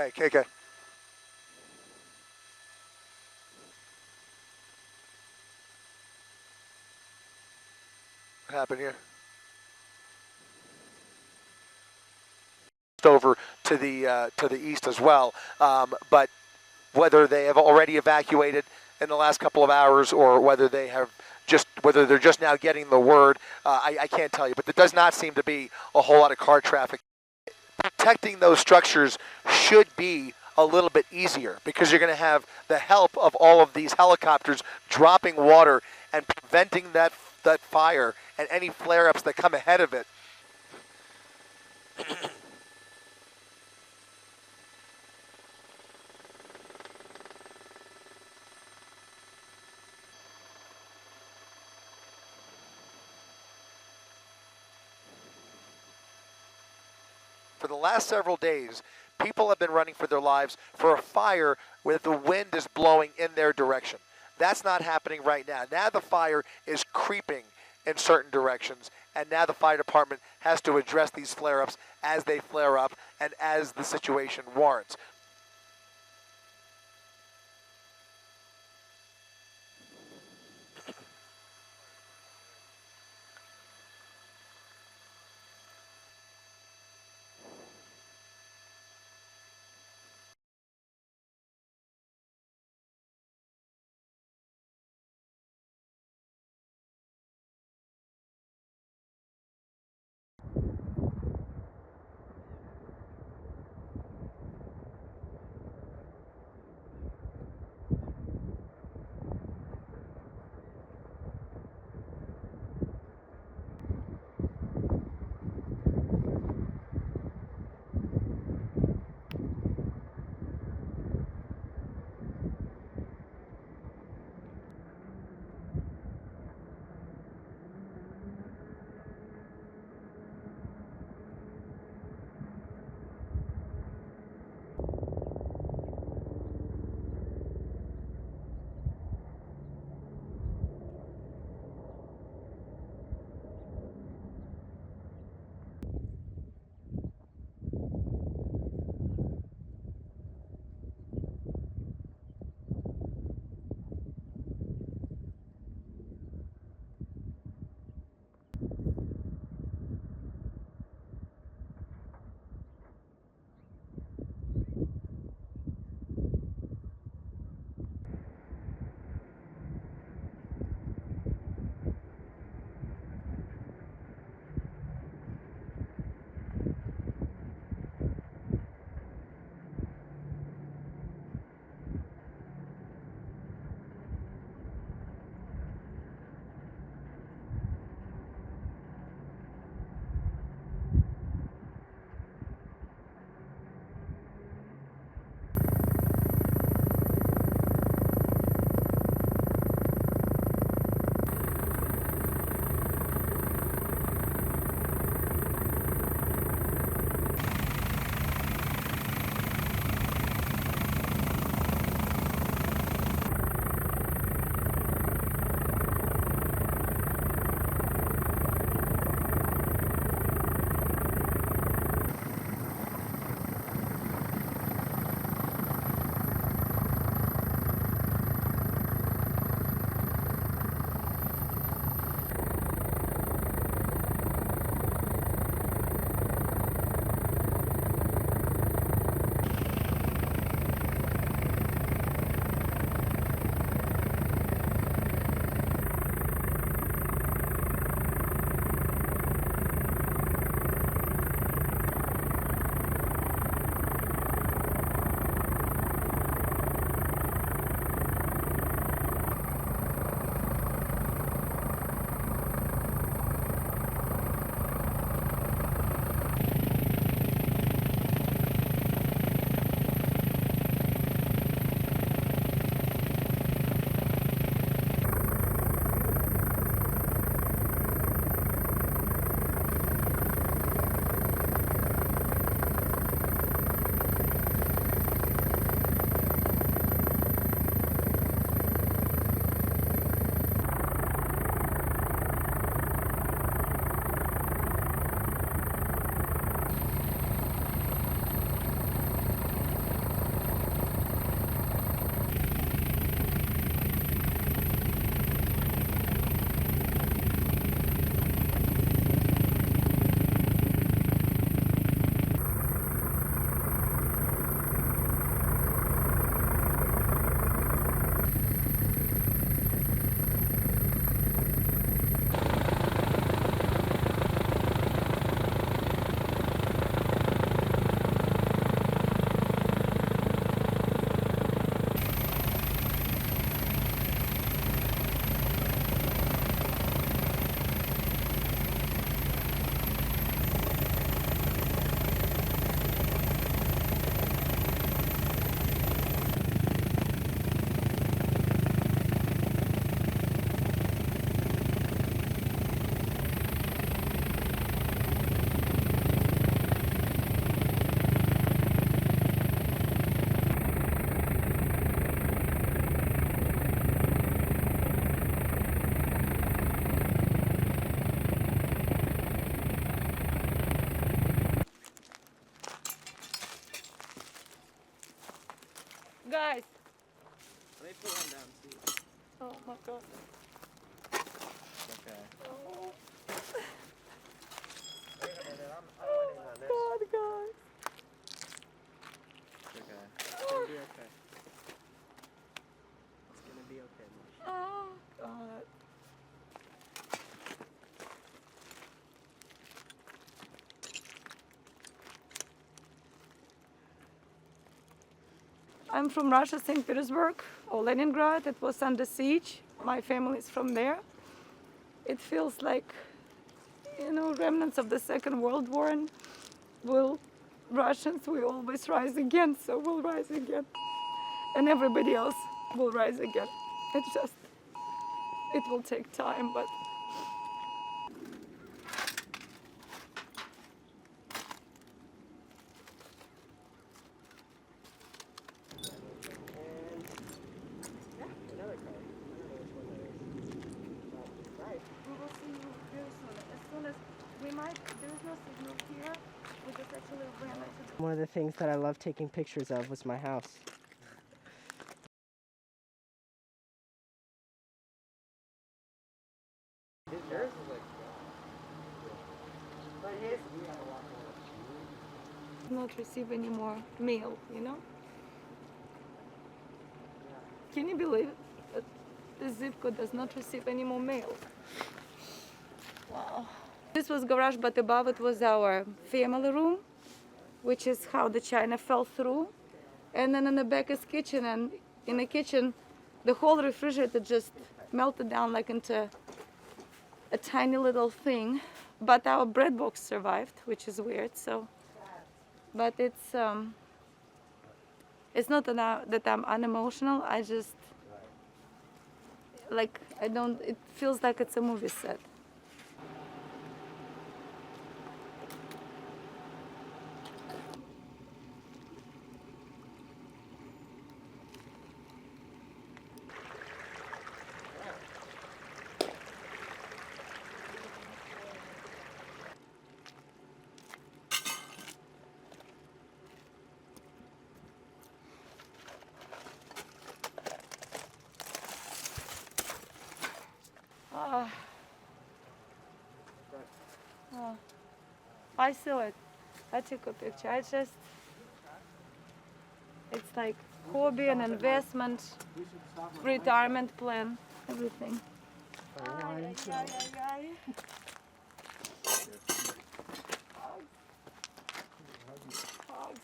Okay. What happened here? Over to the east as well, but whether they have already evacuated in the last couple of hours or whether they have whether they're just now getting the word, I can't tell you. But there does not seem to be a whole lot of car traffic. Protecting those structures should be a little bit easier because you're going to have the help of all of these helicopters dropping water and preventing that fire and any flare-ups that come ahead of it. For the last several days, people have been running for their lives for a fire where the wind is blowing in their direction. That's not happening right now. Now the fire is creeping in certain directions, and now the fire department has to address these flare-ups as they flare up and as the situation warrants. God. Okay. Oh, Wait a minute, I'm oh winning on my this. God, guys. It's okay. It's gonna be okay. It's gonna be okay, Mish. Oh, God. I'm from Russia, St. Petersburg, or Leningrad. It was under siege. My family is from there. It feels like, you know, remnants of the Second World War, and Russians will always rise again, so we'll rise again. And everybody else will rise again. It's just, it will take time, but And yeah, another car. I don't know which one that is. Right. we will see you very soon. As soon as we might, there's no signal here. We just actually ran into the... One of the things that I love taking pictures of was my house. Yours is like, but his, we have a lot more. Not receive any more mail, you know? Can you believe it? That the zip code does not receive any more mail. Wow. This was garage, but above it was our family room, which is how the china fell through. And then in the back is kitchen, and in the kitchen, the whole refrigerator just melted down like into a tiny little thing. But our bread box survived, which is weird. So, but it's not that I'm unemotional. I just like I don't. It feels like it's a movie set. I saw it. I took a picture. It's like hobby and investment, retirement plan, everything. Ay, ay, ay, ay. Hugs.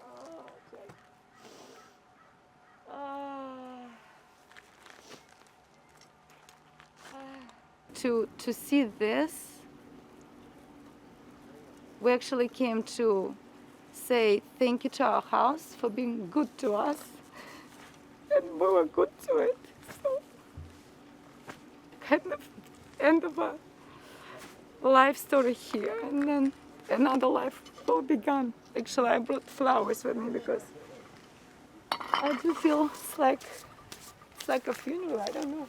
Oh, okay. To see this, we actually came to say thank you to our house for being good to us, and we were good to it. So, kind of end of a life story here, and then another life will begin. Actually, I brought flowers with me because I do feel it's like a funeral. I don't know.